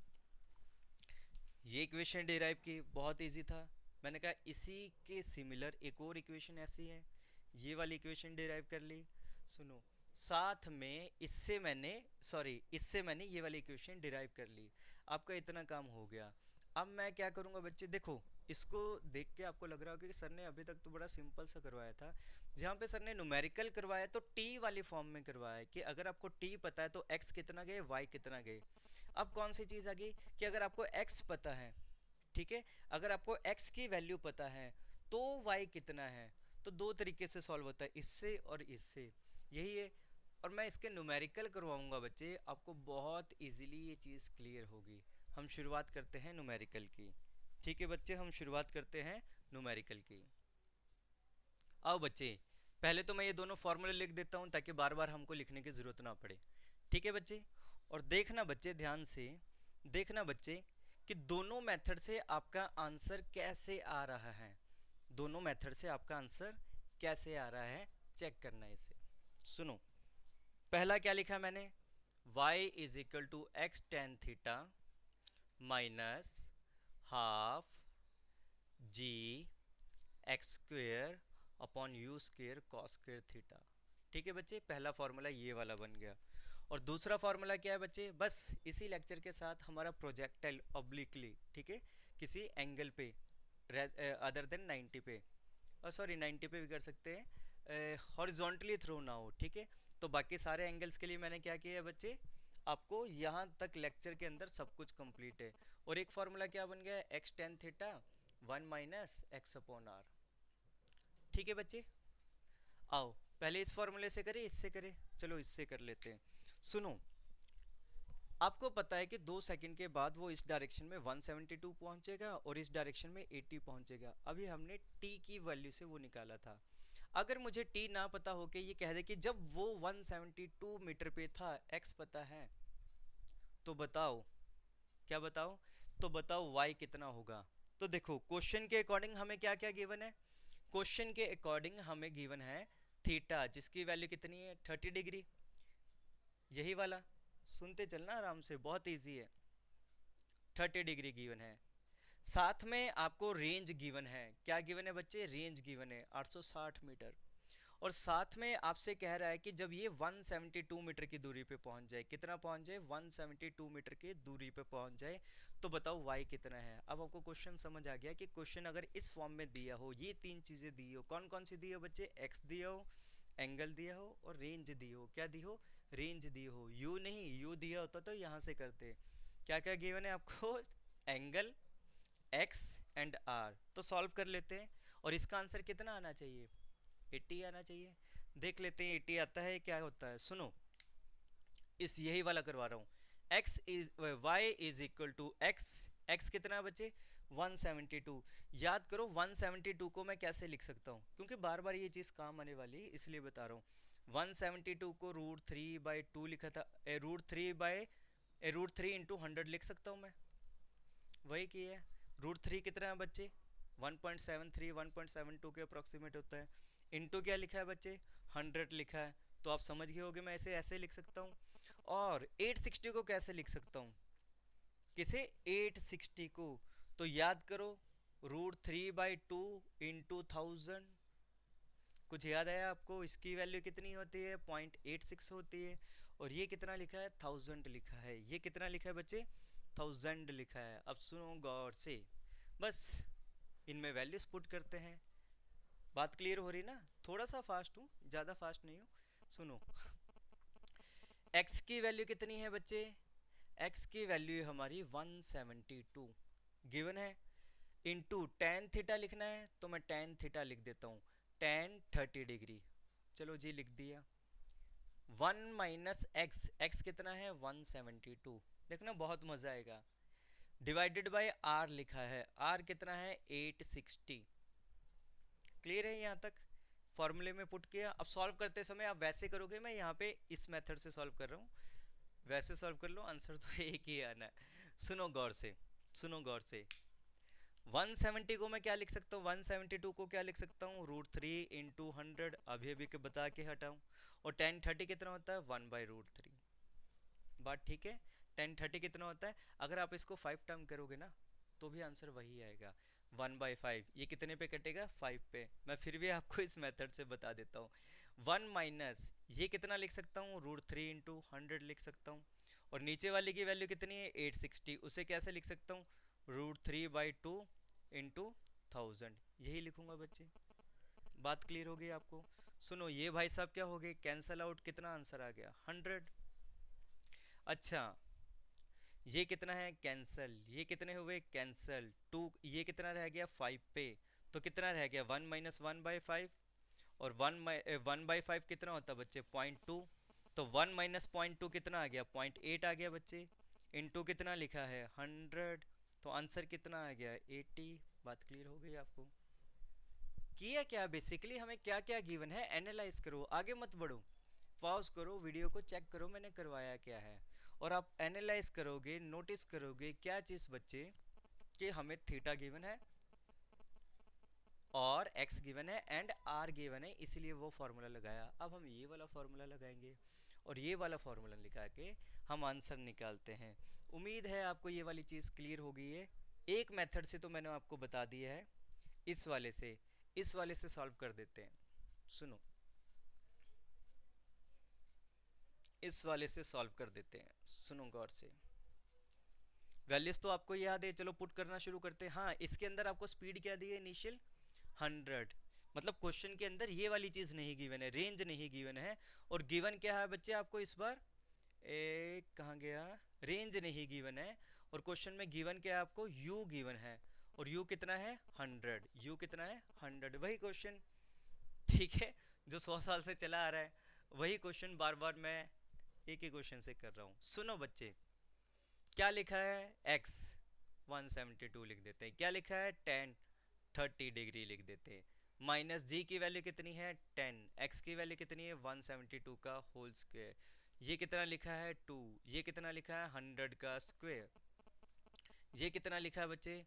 ये इक्वेशन डिराइव की, बहुत इजी था। मैंने कहा इसी के सिमिलर एक और इक्वेशन ऐसी है, ये वाली इक्वेशन डिराइव कर ली। सुनो, साथ में इससे मैंने ये वाली इक्वेशन डिराइव कर ली। आपका इतना काम हो गया। अब मैं क्या करूँगा बच्चे, देखो इसको देख के आपको लग रहा होगा कि सर ने अभी तक तो बड़ा सिंपल सा करवाया था। जहाँ पे सर ने न्यूमेरिकल करवाया तो टी वाली फॉर्म में करवाया है कि अगर आपको टी पता है तो एक्स कितना गए, वाई कितना गए। अब कौन सी चीज़ आ गई कि अगर आपको x पता है, ठीक है, अगर आपको x की वैल्यू पता है तो y कितना है। तो दो तरीके से सॉल्व होता है, इससे और इससे, यही है। और मैं इसके न्यूमेरिकल करवाऊंगा बच्चे, आपको बहुत इजीली ये चीज़ क्लियर होगी। हम शुरुआत करते हैं न्यूमेरिकल की। ठीक है बच्चे, हम शुरुआत करते हैं न्यूमेरिकल की। आओ बच्चे, पहले तो मैं ये दोनों फॉर्मूले लिख देता हूँ ताकि बार बार हमको लिखने की ज़रूरत ना पड़े। ठीक है बच्चे, और देखना बच्चे, ध्यान से देखना बच्चे कि दोनों मेथड से आपका आंसर कैसे आ रहा है। दोनों मेथड से आपका आंसर कैसे आ रहा है चेक करना है इसे। सुनो, पहला क्या लिखा मैंने, y is equal to x tan theta minus half g x square upon u square cos square theta. ठीक है बच्चे, पहला फॉर्मूला ये वाला बन गया। और दूसरा फॉर्मूला क्या है बच्चे, बस इसी लेक्चर के साथ हमारा प्रोजेक्टाइल ऑब्लिकली, ठीक है, किसी एंगल पे अदर देन 90 पे, सॉरी 90 पे भी कर सकते हैं, हॉरिजॉन्टली थ्रो ना हो। ठीक है, तो बाकी सारे एंगल्स के लिए मैंने क्या किया है बच्चे, आपको यहाँ तक लेक्चर के अंदर सब कुछ कंप्लीट है। और एक फॉर्मूला क्या बन गया, x tan theta 1 minus x upon R. ठीक है बच्चे, आओ पहले इस फॉर्मूले से करें इससे करें, चलो इससे कर लेते हैं। सुनो, आपको पता है कि 2 सेकंड के बाद वो इस डायरेक्शन में 172 पहुंचेगा और इस डायरेक्शन में 80 पहुंचेगा। अभी हमने t की वैल्यू से वो निकाला था। अगर मुझे t ना पता हो के ये कह दे कि जब वो 172 मीटर पे था x पता है, तो बताओ, क्या बताओ, तो बताओ y कितना होगा। तो देखो क्वेश्चन के अकॉर्डिंग हमें क्या क्या गिवन है, क्वेश्चन के अकॉर्डिंग हमें गिवन है थीटा जिसकी वैल्यू कितनी है 30 डिग्री, यही वाला, सुनते चलना आराम से, बहुत इजी है। 30 डिग्री गिवन है, साथ में आपको रेंज गिवन है। क्या गिवन है बच्चे, रेंज गिवन है 860 मीटर। और साथ में आपसे कह रहा है कि जब ये 172 मीटर की दूरी पे पहुंच जाए, कितना पहुंच जाए, 172 मीटर की दूरी पे पहुंच जाए, तो बताओ y कितना है। अब आपको क्वेश्चन समझ आ गया कि क्वेश्चन अगर इस फॉर्म में दिया हो, ये तीन चीजें दी हो, कौन कौन सी दी हो बच्चे, x दिया हो, एंगल दिया हो और रेंज दी हो। क्या दी हो, रेंज दी हो, यू नहीं, यू दिया होता तो यहाँ से करते। क्या क्या गिवन है आपको, एंगल, x एंड r, तो सॉल्व कर लेते हैं। और इसका आंसर कितना आना चाहिए, 80 आना चाहिए। देख लेते हैं 80 आता है क्या होता है। सुनो, इस यही वाला करवा रहा हूँ। x is y is equal to x, x कितना बचे 172। याद करो 172 को मैं कैसे लिख सकता हूँ, क्योंकि बार बार ये चीज़ काम आने वाली है इसलिए बता रहा हूँ। 172 को √3/2 लिखा था, √3 इंटू 100 लिख सकता हूँ मैं, वही की है। √3 कितना है बच्चे 1.73 1.72 के अप्रोक्सीमेट होता है, इंटू क्या लिखा है बच्चे 100 लिखा है। तो आप समझ गए होगे मैं इसे ऐसे लिख सकता हूँ। और 860 को कैसे लिख सकता हूँ, किसे 860 को, तो याद करो √3/2 इंटू 1000। कुछ याद आया आपको, इसकी वैल्यू कितनी होती है 0.86 होती है। और ये कितना लिखा है 1000 लिखा है, ये कितना लिखा है बच्चे 1000 लिखा है। अब सुनो गौर से, बस इनमें वैल्यूज पुट करते हैं। बात क्लियर हो रही ना, थोड़ा सा फास्ट हूँ, ज़्यादा फास्ट नहीं हूँ। सुनो, x की वैल्यू कितनी है बच्चे, x की वैल्यू हमारी 172 गिवन है। इंटू tan थीटा लिखना है तो मैं tan थीटा लिख देता हूँ, tan 30 डिग्री। चलो जी लिख दिया। 1 माइनस एक्स, एक्स कितना है 172, देखना बहुत मजा आएगा। डिवाइडेड बाय r लिखा है, r कितना है 860। क्लियर है यहाँ तक, फॉर्मूले में पुट किया। अब सॉल्व करते समय आप वैसे करोगे, मैं यहाँ पे इस मेथड से सॉल्व कर रहा हूँ, वैसे सॉल्व कर लो, आंसर तो एक ही आना है। सुनो गौर से, सुनो गौर से। 170 को मैं क्या लिख सकता हूँ, 172 को क्या लिख सकता हूँ √3 इंटू 100, अभी अभी के बता के हटाऊँ। और tan 30 कितना होता है 1/√3। बात ठीक है, tan 30 कितना होता है, अगर आप इसको 5 टर्म करोगे ना तो भी आंसर वही आएगा 1/5। ये कितने पे कटेगा 5 पे। मैं फिर भी आपको इस मेथड से बता देता हूँ। 1 माइनस ये कितना लिख सकता हूँ √3 इंटू 100 लिख सकता हूँ। और नीचे वाले की वैल्यू कितनी है 860, उसे कैसे लिख सकता हूँ √3/2 इंटू 1000, यही लिखूंगा बच्चे। बात क्लियर हो गई आपको। सुनो ये भाई साहब क्या हो गए कैंसल आउट, कितना आंसर आ गया 100। अच्छा ये कितना है कैंसल, ये कितने हुए कैंसल 2, ये कितना रह गया 5 पे, तो कितना रह गया 1 माइनस 1/5। और 1/5 कितना होता है बच्चे 0.2, तो 1 माइनस 0.2 कितना आ गया 0.8 आ गया बच्चे। इनटू कितना लिखा है 100, तो आंसर कितना आ गया 80। बात क्लियर हो गई आपको। किया क्या बेसिकली, हमें क्या क्या गिवन है एनालाइज करो, आगे मत बढ़ो, पॉज करो, वीडियो को चेक करो मैंने करवाया क्या है। और आप एनालाइज करोगे, नोटिस करोगे क्या चीज़ बच्चे, कि हमें थीटा गिवन है और x गिवन है एंड r गिवन है, इसीलिए वो फॉर्मूला लगाया। अब हम ये वाला फॉर्मूला लगाएंगे और ये वाला फॉर्मूला लगा के हम आंसर निकालते हैं। उम्मीद है आपको ये वाली चीज़ क्लियर हो गई है। एक मेथड से तो मैंने आपको बता दिया है, इस वाले से सॉल्व कर देते हैं। सुनो, इस वाले से सॉल्व कर देते हैं, सुनो गौर से। वैल्यूज तो आपको याद है, चलो पुट करना शुरू करते हैं। हाँ इसके अंदर आपको स्पीड क्या दी है इनिशियल 100, मतलब क्वेश्चन के अंदर ये वाली चीज नहीं गिवन है, रेंज नहीं गिवन है। और गिवन क्या है बच्चे आपको इस बार, एक कहाँ गया, रेंज नहीं गिवन है। और क्वेश्चन में गिवन क्या है आपको, u गिवन है, और u कितना है 100, u कितना है 100, वही क्वेश्चन ठीक है जो 100 साल से चला आ रहा है, वही क्वेश्चन बार बार मैं एक ही क्वेश्चन से कर रहा हूँ। सुनो बच्चे, क्या लिखा है x 172 लिख देते हैं, क्या लिखा है tan 30 डिग्री लिख देते हैं, माइनस जी की वैल्यू कितनी है 10, x की वैल्यू कितनी है 172 का होल स्क्वायर, ये कितना लिखा है 2, ये कितना लिखा है 100 का स्क्वायर, ये कितना लिखा है बच्चे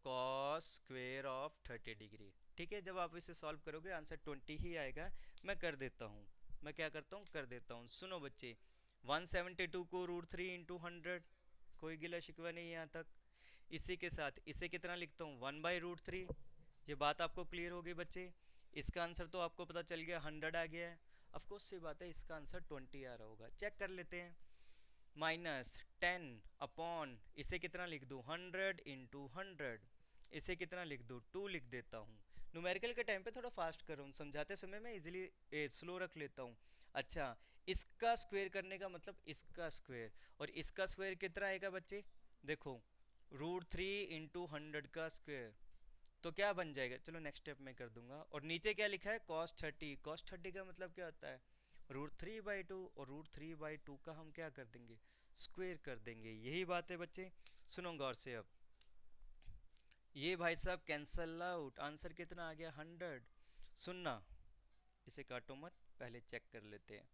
cos स्क्वायर ऑफ 30 डिग्री। ठीक है, जब आप इसे सॉल्व करोगे आंसर 20 ही आएगा। मैं कर देता हूँ, मैं क्या करता हूँ कर देता हूँ। सुनो बच्चे, 172 को √3 इंटू 100, कोई गिला शिकवा नहीं यहाँ तक। इसी के साथ इसे कितना लिखता हूँ 1/√3। ये बात आपको क्लियर हो गई बच्चे, इसका आंसर तो आपको पता चल गया 100 आ गया है। ऑफकोर्स सी बात है इसका आंसर 20 आ रहा होगा, चेक कर लेते हैं। माइनस 10 अपॉन इसे कितना लिख दूँ 100 इंटू 100, इसे कितना लिख दूँ 2 लिख देता हूँ। न्यूमेरिकल के टाइम पे थोड़ा फास्ट कर रहा हूँ, समझाते समय मैं इजीली स्लो रख लेता हूँ। अच्छा इसका स्क्वायर करने का मतलब इसका स्क्वायर, और इसका स्क्वायर कितना आएगा बच्चे, देखो √3 इंटू 100 का स्क्वायर, तो क्या बन जाएगा, चलो नेक्स्ट स्टेप में कर दूंगा। और नीचे क्या लिखा है, cos 30। cos 30 का मतलब क्या होता है, √3/2, और √3/2 का हम क्या कर देंगे, स्क्वायर कर देंगे। यही बात है बच्चे, सुनो गौर से। अब ये भाई साहब कैंसल आउट, आंसर कितना आ गया, 100। सुनना, इसे काटो मत, पहले चेक कर लेते हैं।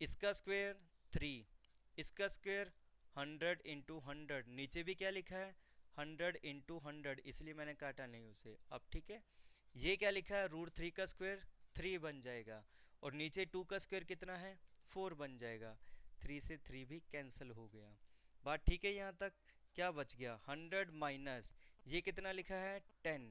इसका स्क्वायर 3, इसका स्क्वायर 100 × 100, नीचे भी क्या लिखा है 100 × 100, इसलिए मैंने काटा नहीं उसे। अब ठीक है, ये क्या लिखा है, √3 का स्क्वायर 3 बन जाएगा, और नीचे 2 का स्क्वायर कितना है 4 बन जाएगा। 3 से 3 भी कैंसिल हो गया। बात ठीक है यहाँ तक। क्या बच गया, 100 माइनस ये कितना लिखा है 10,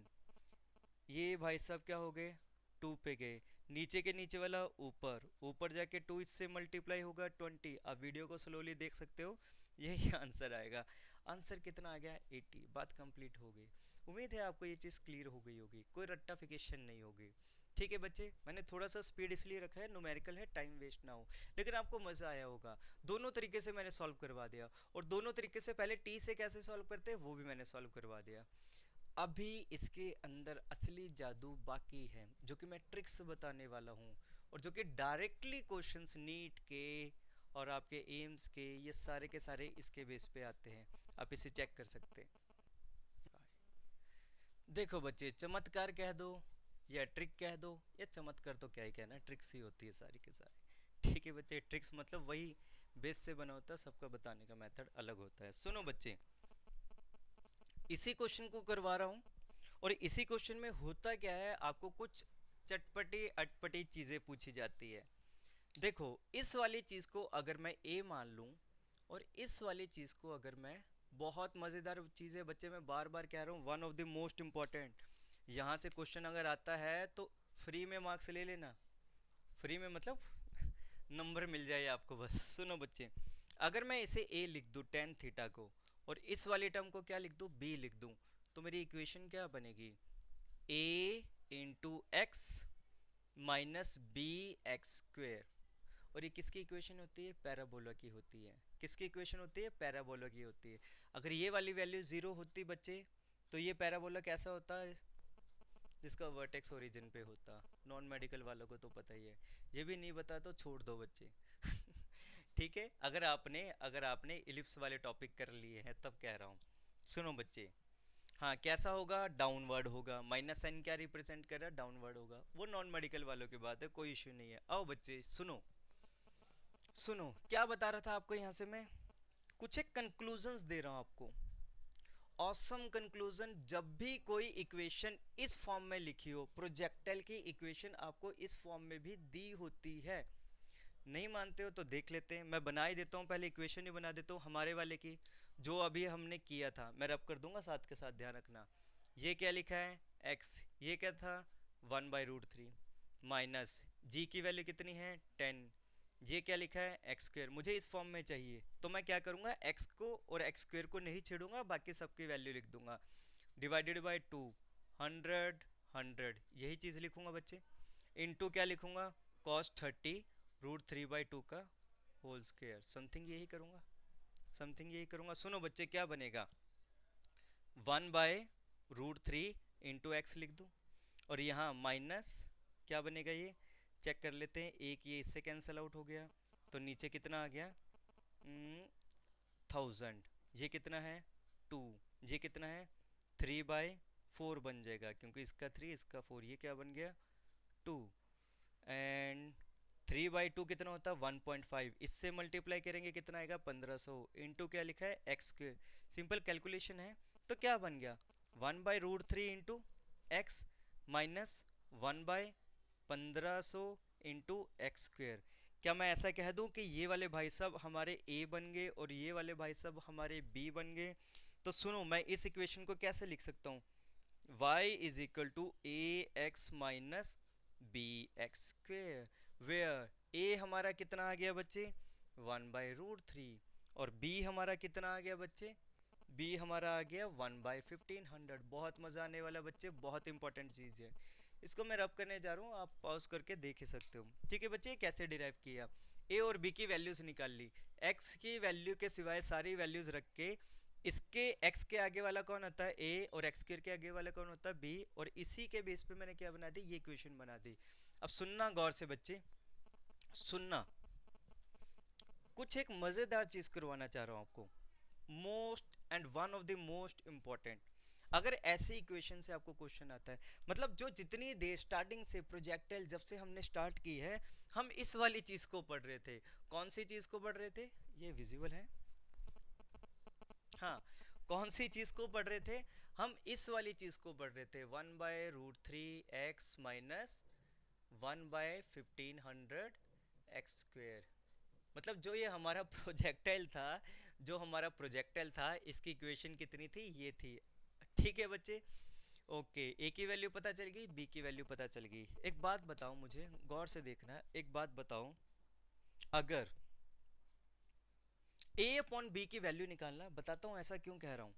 ये भाई साहब क्या हो गए 2 पे गए, नीचे के नीचे वाला ऊपर, ऊपर जाके 2 इससे मल्टीप्लाई होगा 20। आप वीडियो को स्लोली देख सकते हो, यही आंसर आएगा। आंसर कितना आ गया 80। बात कंप्लीट हो गई। उम्मीद है आपको ये चीज़ क्लियर हो गई होगी, कोई रट्टाफिकेशन नहीं होगी। ठीक है बच्चे, मैंने थोड़ा सा स्पीड इसलिए रखा है, न्यूमेरिकल है, टाइम वेस्ट ना हो, लेकिन आपको मज़ा आया होगा। दोनों तरीके से मैंने सॉल्व करवा दिया, और दोनों तरीके से पहले टी से कैसे सॉल्व करते हैं वो भी मैंने सॉल्व करवा दिया। अभी इसके अंदर असली जादू बाकी है, जो कि मैं ट्रिक्स बताने वाला हूँ, और जो कि डायरेक्टली क्वेश्चंस नीट के और आपके एम्स के, ये सारे के सारे इसके बेस पे आते हैं। आप इसे चेक कर सकते हैं। देखो बच्चे, चमत्कार कह दो या ट्रिक कह दो, या चमत्कार तो क्या ही कहना, ट्रिक्स ही होती है सारी के सारी। ठीक है बच्चे, ट्रिक्स मतलब वही बेस से बना होता है, सबका बताने का मेथड अलग होता है। सुनो बच्चे, इसी क्वेश्चन को करवा रहा हूँ, और इसी क्वेश्चन में होता क्या है, आपको कुछ चटपटी अटपटी चीज़ें पूछी जाती है। देखो, इस वाली चीज़ को अगर मैं ए मान लूँ, और इस वाली चीज़ को अगर मैं, बहुत मज़ेदार चीज़ है बच्चे, मैं बार बार कह रहा हूँ, one of the most important. यहाँ से क्वेश्चन अगर आता है तो फ्री में मार्क्स ले लेना, फ्री में मतलब नंबर मिल जाए आपको बस। सुनो बच्चे, अगर मैं इसे ए लिख दूँ tan थीटा को, और इस वाली टर्म को क्या लिख दूँ, बी लिख दूँ, तो मेरी इक्वेशन क्या बनेगी, a into x minus b x square. और ये किसकी इक्वेशन होती है, पैराबोला की होती है। किसकी इक्वेशन होती है, पैराबोला की होती है। अगर ये वाली वैल्यू 0 होती बच्चे, तो ये पैराबोला कैसा होता है, जिसका वर्टेक्स ओरिजिन पे होता। नॉन मेडिकल वालों को तो पता ही है, ये भी नहीं पता तो छोड़ दो बच्चे। ठीक है, अगर आपने इलिप्स वाले टॉपिक कर लिए हैं तब कह रहा हूँ। सुनो बच्चे, हाँ कैसा होगा, डाउनवर्ड होगा, माइनस साइन क्या रिप्रेजेंट कर रहा है, डाउनवर्ड होगा। वो नॉन मेडिकल वालों की बात है, कोई इश्यू नहीं है। आओ बच्चे सुनो, सुनो क्या बता रहा था आपको, यहाँ से मैं कुछ एक कंक्लूजन्स दे रहा हूँ आपको। ऑसम कंक्लूजन, जब भी कोई इक्वेशन इस फॉर्म में लिखी हो, प्रोजेक्टाइल की इक्वेशन आपको इस फॉर्म में भी दी होती है। नहीं मानते हो तो देख लेते हैं, मैं बना ही देता हूँ, पहले इक्वेशन ही बना देता हूँ हमारे वाले की, जो अभी हमने किया था। मैं रब कर दूंगा साथ के साथ, ध्यान रखना। ये क्या लिखा है x, ये क्या था 1/√3, माइनस जी की वैल्यू कितनी है 10, ये क्या लिखा है एक्स स्क्वेयर। मुझे इस फॉर्म में चाहिए, तो मैं क्या करूँगा, x को और एक्स स्क्वेयर को नहीं छेड़ूंगा, बाकी सबकी वैल्यू लिख दूंगा। डिवाइडेड बाई 2, 100 100, यही चीज़ लिखूंगा बच्चे। इनटू क्या लिखूंगा, cos 30 √3/2 का होल स्क्वेयर, समथिंग यही करूँगा, समथिंग यही करूँगा। सुनो बच्चे, क्या बनेगा 1/√3 इंटू एक्स लिख दूँ, और यहाँ माइनस क्या बनेगा, ये चेक कर लेते हैं, एक ये इससे कैंसिल आउट हो गया, तो नीचे कितना आ गया 1000, ये कितना है 2, ये कितना है 3/4 बन जाएगा, क्योंकि इसका 3 इसका 4, ये क्या बन गया 2, एंड 3/2 कितना होता है 1.5, इससे मल्टीप्लाई करेंगे कितना आएगा 1500, इंटू क्या लिखा है एक्स स्क्वेयर। सिंपल कैलकुलेशन है, तो क्या बन गया 1/√3 into x minus 1/1500 into x square. क्या मैं ऐसा कह दूं कि ये वाले भाई साहब हमारे a बन गए और ये वाले भाई साहब हमारे b बन गए? तो सुनो, मैं इस इक्वेशन को कैसे लिख सकता हूँ, y is equal to a x minus b x square, where a हमारा कितना आ गया बच्चे 1/√3, और b हमारा कितना आ गया बच्चे, b हमारा आ गया 1/1500। बहुत मज़ा आने वाला बच्चे, बहुत इंपॉर्टेंट चीज़ है। इसको मैं रब करने जा रहा हूँ, आप पॉज करके देख ही सकते हो। ठीक है बच्चे, कैसे डिराइव किया, a और b की वैल्यूज़ निकाल ली, x की वैल्यू के सिवाय सारी वैल्यूज़ रख के इसके x के आगे वाला कौन होता है a, और x स्क्वायर के आगे वाला कौन होता है b, और इसी के बेस पे मैंने क्या बना दी, ये इक्वेशन बना दी। अब सुनना गौर से बच्चे, सुनना, कुछ एक मजेदार चीज करवाना चाह रहा हूं आपको, most and one of the most important. अगर ऐसे इक्वेशन से आपको क्वेश्चन आता है, मतलब जो जितनी देर स्टार्टिंग से प्रोजेक्टाइल जब से हमने स्टार्ट की है, हम इस वाली चीज को पढ़ रहे थे। कौन सी चीज को पढ़ रहे थे, ये विजिबल है, हाँ, कौन सी चीज को पढ़ रहे थे, हम इस वाली चीज को पढ़ रहे थे, 1/√3x माइनस 1/1500x²। मतलब जो ये हमारा प्रोजेक्टाइल था, जो हमारा प्रोजेक्टाइल था, इसकी इक्वेशन कितनी थी, ये थी। ठीक है बच्चे, ओके, ए की वैल्यू पता चल गई, बी की वैल्यू पता चल गई। एक बात बताओ, मुझे गौर से देखना, एक बात बताओ, अगर a अपॉन बी की वैल्यू निकालना, बताता हूं ऐसा क्यों कह रहा हूं,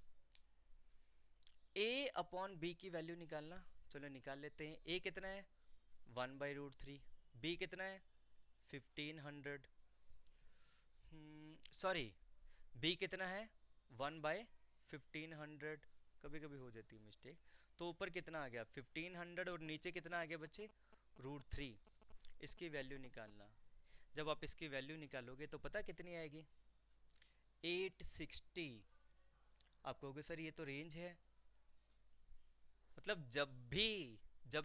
a अपॉन बी की वैल्यू निकालना, चलो निकाल लेते हैं। a कितना है 1/√3, b कितना है 1500, सॉरी b कितना है 1/1500, कभी कभी हो जाती है मिस्टेक। तो ऊपर कितना आ गया 1500, और नीचे कितना आ गया बच्चे √3। इसकी वैल्यू निकालना, जब आप इसकी वैल्यू निकालोगे तो पता कितनी आएगी 860। आप कहोगे सर ये तो रेंज है, मतलब जब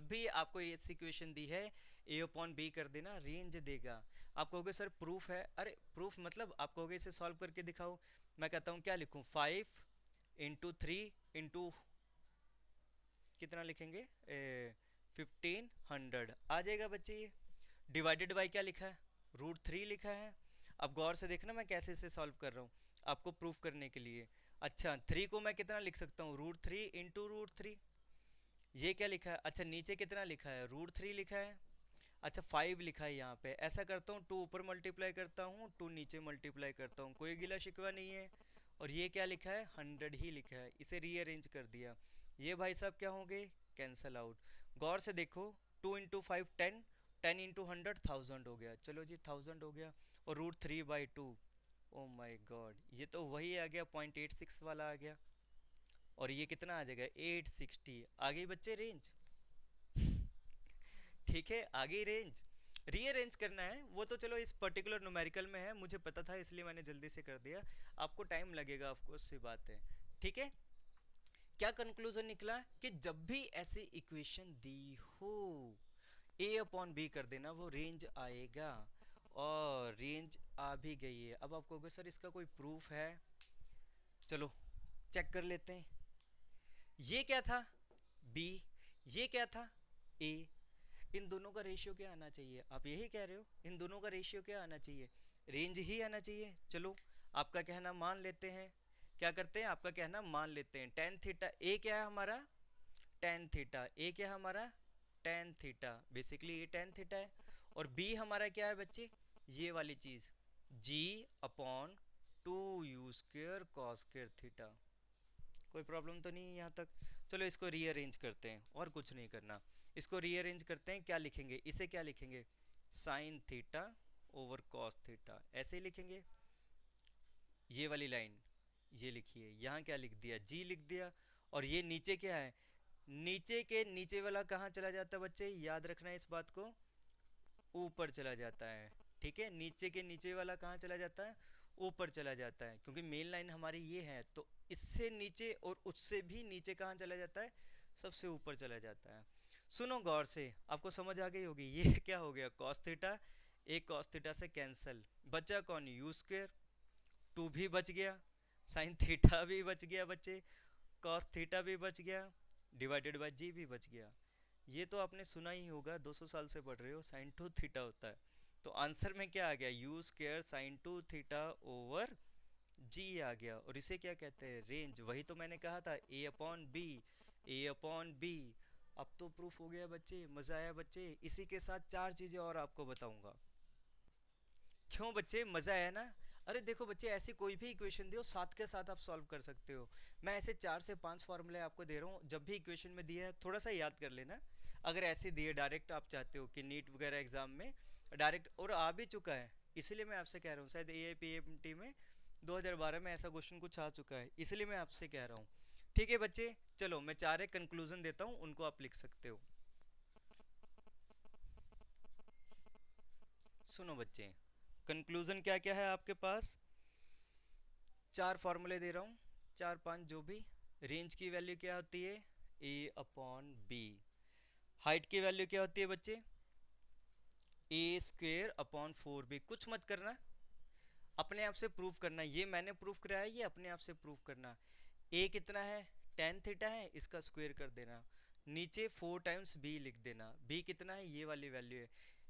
भी आपको ये इक्वेशन दी है, a अपॉन बी कर देना, रेंज देगा। आप कहोगे सर प्रूफ है, अरे प्रूफ मतलब आप कहोगे इसे सॉल्व करके दिखाओ, मैं कहता हूँ क्या लिखूं, 5 × 3 × कितना लिखेंगे 1500 आ जाएगा बच्चे। ये डिवाइडेड बाई क्या लिखा है √3 लिखा है। अब गौर से देखना मैं कैसे इसे सॉल्व कर रहा हूँ आपको प्रूफ करने के लिए। अच्छा 3 को मैं कितना लिख सकता हूँ √3 × √3, ये क्या लिखा है, अच्छा नीचे कितना लिखा है √3 लिखा है, अच्छा 5 लिखा है यहाँ पे। ऐसा करता हूँ 2 ऊपर मल्टीप्लाई करता हूँ, 2 नीचे मल्टीप्लाई करता हूँ, कोई गिला शिकवा नहीं है। और ये क्या लिखा है 100 ही लिखा है, इसे रीअरेंज कर दिया। ये भाई साहब क्या होंगे कैंसल आउट। गौर से देखो 2 × 5 10, 10 × 100 1000 हो गया, चलो जी 1000 हो गया। और √3/2, ओ माय गॉड, ये तो वही आ गया 0.86 वाला आ गया। और ये कितना आ जाएगा 860। आ गई बच्चे रेंज, ठीक है आ गई रेंज। रीअरेंज करना है वो तो चलो इस पर्टिकुलर न्यूमेरिकल में है, मुझे पता था इसलिए मैंने जल्दी से कर दिया, आपको टाइम लगेगा ऑफकोर्स, सी बात है। ठीक है, क्या कंक्लूजन निकला कि जब भी ऐसी इक्वेशन दी हो a अपॉन बी कर देना, वो रेंज आएगा। और रेंज आ भी गई है। अब आप कहोगे सर इसका कोई प्रूफ है, चलो चेक कर लेते हैं। ये क्या था b, ये क्या था a, इन दोनों का रेशियो क्या आना चाहिए, आप यही कह रहे हो इन दोनों का रेशियो क्या आना चाहिए, रेंज ही आना चाहिए। चलो आपका कहना मान लेते हैं, क्या करते हैं आपका कहना मान लेते हैं। टेन थीटा ए क्या है हमारा, टेन थीटा ए क्या है हमारा टेन थीटा, बेसिकली ये टेन थीटा है। और बी हमारा क्या है बच्चे, ये वाली चीज जी अपॉन 2u² cos² थीटा। कोई प्रॉब्लम तो नहीं है यहाँ तक। चलो इसको रीअरेंज करते हैं, और कुछ नहीं करना, इसको रीअरेंज करते हैं। क्या लिखेंगे, इसे क्या लिखेंगे sine theta over cos theta, ऐसे ही लिखेंगे। ये वाली लाइन ये लिखिए, यहाँ क्या लिख दिया जी लिख दिया। और ये नीचे क्या है, नीचे के नीचे वाला कहाँ चला जाता है बच्चे, याद रखना इस बात को, ऊपर चला जाता है। ठीक है, नीचे के नीचे वाला कहाँ चला जाता है, ऊपर चला जाता है, क्योंकि मेन लाइन हमारी ये है, तो इससे नीचे और उससे भी नीचे कहाँ चला जाता है, सबसे ऊपर चला जाता है। सुनो गौर से, आपको समझ आ गई होगी। ये क्या हो गया कॉस थीटा, एक कॉस थीटा से कैंसल, बचा कौन u², 2 भी बच गया, साइन थीटा भी बच गया बच्चे, कॉस थीटा भी बच गया, डिवाइडेड बाय जी भी बच गया। ये तो आपने सुना ही होगा, 200 साल से पढ़ रहे हो, साइन 2 थीटा होता है। तो आंसर में क्या आ गया u² साइन 2 थीटा ओवर जी आ गया। और इसे क्या कहते हैं रेंज, वही तो मैंने कहा था a upon b, a upon b. अब तो प्रूफ हो गया बच्चे, मजा आया बच्चे। इसी के साथ 4 चीजें और आपको बताऊंगा। क्यों बच्चे मजा आया ना। अरे देखो बच्चे, ऐसी कोई भी इक्वेशन दियो साथ के साथ आप सॉल्व कर सकते हो। मैं ऐसे 4 से 5 फॉर्मूले आपको दे रहा हूँ, जब भी इक्वेशन में दिया है थोड़ा सा याद कर लेना। अगर ऐसे दिए डायरेक्ट आप चाहते हो कि नीट वगैरह एग्जाम में डायरेक्ट, और आ भी चुका है, इसीलिए मैं आपसे कह रहा हूँ शायद AIPMT में 2012 में ऐसा क्वेश्चन कुछ आ चुका है, इसलिए मैं आपसे कह रहा हूँ। ठीक है बच्चे, चलो मैं 4 एक कंक्लूजन देता हूँ, उनको आप लिख सकते हो। सुनो बच्चे, कंक्लूजन क्या क्या है आपके पास, 4 फॉर्मूले दे रहा हूँ, 4 5 जो भी। रेंज की वैल्यू क्या होती है, a/b। हाइट की वैल्यू क्या होती है बच्चे, a²/4b। कुछ मत करना, अपने आप से प्रूफ करना, ये मैंने प्रूफ कराया, ये अपने आप से प्रूफ करना। a कितना है, tan थीटा है, इसका स्क्वायर कर देना, नीचे 4 टाइम्स b लिख देना। b कितना है, ये वाली वैल्यू है,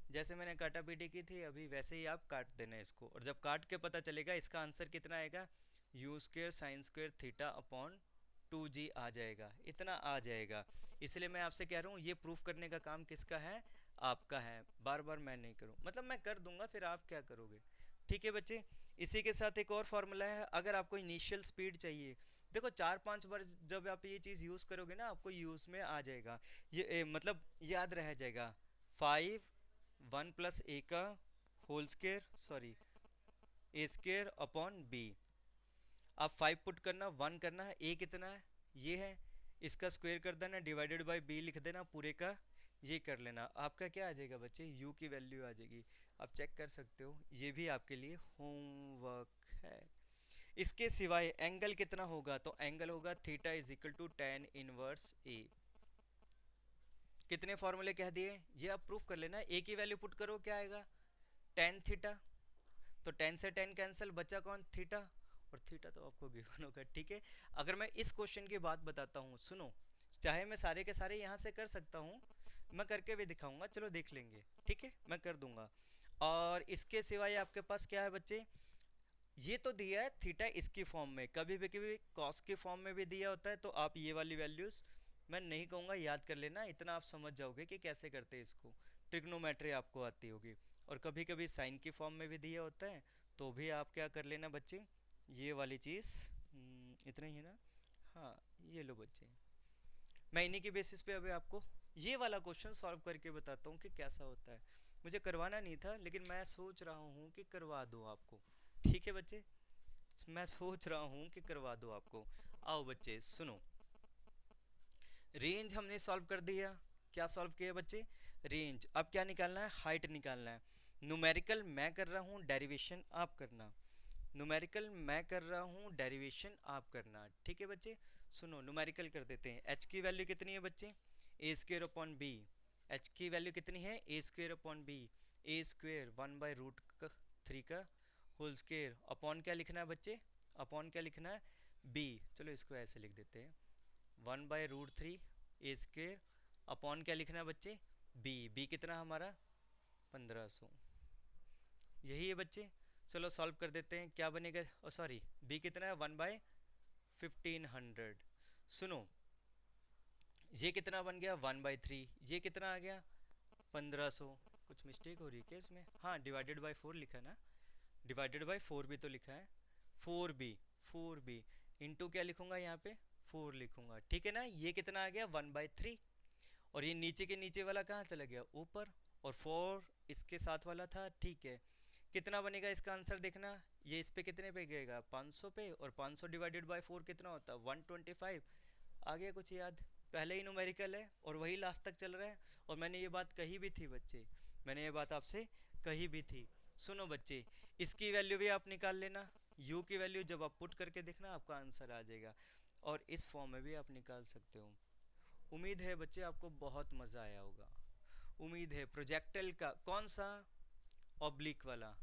जैसे मैंने काटा पीटी की थी अभी वैसे ही आप काट देना इसको, और जब काट के पता चलेगा इसका आंसर कितना आएगा, u²sin²θ/2g आ जाएगा, इतना आ जाएगा। इसलिए मैं आपसे कह रहा हूँ ये प्रूफ करने का काम किसका है, आपका है। बार बार मैं नहीं करूँ, मतलब मैं कर दूंगा, फिर आप क्या करोगे। ठीक है बच्चे, इसी के साथ एक और फार्मूला है, अगर आपको इनिशियल स्पीड चाहिए, देखो 4 5 बार जब आप ये चीज़ यूज़ करोगे ना, आपको यूज़ में आ जाएगा, मतलब याद रह जाएगा। 1 + a का होल स्क्वायर, सॉरी a²/b। आप 5 पुट करना, 1 करना है, a कितना है, ये है, इसका स्क्वायर कर देना, डिवाइडेड बाय b लिख देना पूरे का, ये कर लेना, आपका क्या आ जाएगा बच्चे, u की वैल्यू आ जाएगी। आप चेक कर सकते हो, ये भी आपके लिए होमवर्क है। इसके सिवाय एंगल कितना होगा, तो एंगल होगा θ = tan−1 a। कितने फॉर्मूले कह दिए, ये आप प्रूफ कर लेना। a की वैल्यू पुट करो, क्या आएगा, tan थीटा, तो tan से tan कैंसिल, बचा कौन, थीटा, और थीटा तो आपको गिवन होगा। ठीक है, अगर मैं इस क्वेश्चन की बात बताता हूँ, सुनो, चाहे मैं सारे के सारे यहाँ से कर सकता हूँ, मैं करके भी दिखाऊंगा, चलो देख लेंगे। ठीक है, मैं कर दूंगा। और इसके सिवाय आपके पास क्या है बच्चे, ये तो दिया है थीटा इसकी फॉर्म में, कभी कॉस की फॉर्म में भी दिया होता है, तो आप ये वाली वैल्यूज मैं नहीं कहूँगा, याद कर लेना, इतना आप समझ जाओगे कि कैसे करते हैं इसको, ट्रिग्नोमेट्री आपको आती होगी। और कभी कभी साइन की फॉर्म में भी दिया होता है, तो भी आप क्या कर लेना बच्चे, ये वाली चीज़, इतना ही है ना, हाँ ये लो बच्चे, मैं इन्हीं के बेसिस पे अभी आपको ये वाला क्वेश्चन सॉल्व करके बताता हूँ कि कैसा होता है। मुझे करवाना नहीं था, लेकिन मैं सोच रहा हूँ कि करवा दूँ आपको। ठीक है बच्चे, मैं सोच रहा हूँ कि करवा दूँ आपको। आओ बच्चे सुनो, रेंज हमने सॉल्व कर दिया, क्या सॉल्व किया बच्चे, रेंज। अब क्या निकालना है, हाइट निकालना है। न्यूमेरिकल मैं कर रहा हूँ, डेरिवेशन आप करना, न्यूमेरिकल मैं कर रहा हूँ, डेरिवेशन आप करना। ठीक है बच्चे, सुनो न्यूमेरिकल कर देते हैं। h की वैल्यू कितनी है बच्चे, a²/b। h की वैल्यू कितनी है, a²/b, a² 1/√3 का होल स्क्वायर, अपॉन क्या लिखना है बच्चे, अपॉन क्या लिखना है, b। चलो इसको ऐसे लिख देते हैं, 1/√3 a², अपॉन क्या लिखना है बच्चे, b कितना हमारा 1500, यही है बच्चे। चलो सॉल्व कर देते हैं, क्या बनेगा, सॉरी b कितना है, 1/1500। सुनो ये कितना बन गया, 1/3, ये कितना आ गया 1500। कुछ मिस्टेक हो रही है क्या इसमें, हाँ डिवाइडेड बाय 4 लिखा है ना, डिवाइडेड बाय 4 भी तो लिखा है, 4b इंटू क्या लिखूंगा यहाँ पे, 4 लिखूंगा। ठीक है ना, ये कितना आ गया 1/3, और ये नीचे के नीचे वाला कहाँ चला गया, ऊपर, और 4 इसके साथ वाला था। ठीक है, कितना बनेगा इसका आंसर देखना, ये इस पे कितने पे गएगा, 500 पे, और 500 डिवाइडेड बाय 4 कितना होता है, 125। आ गया कुछ याद, पहले ही न्यूमेरिकल है और वही लास्ट तक चल रहा है, और मैंने ये बात कही भी थी बच्चे, मैंने ये बात आपसे कही भी थी। सुनो बच्चे, इसकी वैल्यू भी आप निकाल लेना, u की वैल्यू जब आप पुट करके देखना आपका आंसर आ जाएगा, और इस फॉर्म में भी आप निकाल सकते हो। उम्मीद है बच्चे आपको बहुत मज़ा आया होगा, उम्मीद है। प्रोजेक्टल का कौन सा, ऑब्लिक वाला,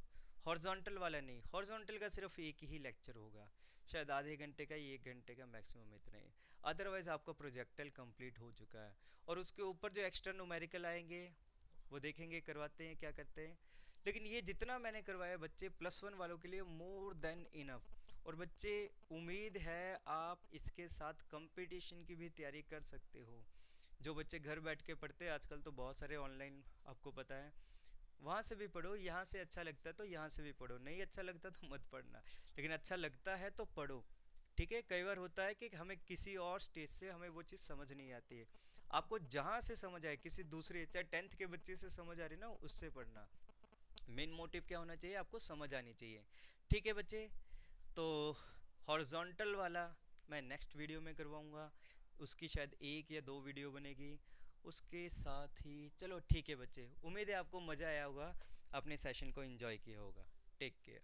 हॉरिजॉन्टल वाला नहीं, हॉरिजॉन्टल का सिर्फ एक ही लेक्चर होगा, शायद आधे घंटे का, 1 घंटे का मैक्सिमम, इतना ही। अदरवाइज आपका प्रोजेक्टल कंप्लीट हो चुका है, और उसके ऊपर जो एक्स्ट्रा न्यूमेरिकल आएंगे वो देखेंगे, करवाते हैं क्या करते हैं। लेकिन ये जितना मैंने करवाया बच्चे +1 वालों के लिए मोर देन इनफ। और बच्चे उम्मीद है आप इसके साथ कंपटीशन की भी तैयारी कर सकते हो। जो बच्चे घर बैठ के पढ़ते हैं, आजकल तो बहुत सारे ऑनलाइन आपको पता है, वहाँ से भी पढ़ो, यहाँ से अच्छा लगता है तो यहाँ से भी पढ़ो, नहीं अच्छा लगता तो मत पढ़ना, लेकिन अच्छा लगता है तो पढ़ो। ठीक है, कई बार होता है कि हमें किसी और स्टेज से हमें वो चीज़ समझ नहीं आती है, आपको जहाँ से समझ आए, किसी दूसरे चाहे 10th के बच्चे से समझ आ रही ना, उससे पढ़ना। मेन मोटिव क्या होना चाहिए, आपको समझ आनी चाहिए। ठीक है बच्चे, तो हॉरिजॉन्टल वाला मैं नेक्स्ट वीडियो में करवाऊँगा, उसकी शायद 1 या 2 वीडियो बनेगी उसके साथ ही। चलो ठीक है बच्चे, उम्मीद है आपको मज़ा आया होगा, अपने सेशन को एंजॉय किया होगा। Take care.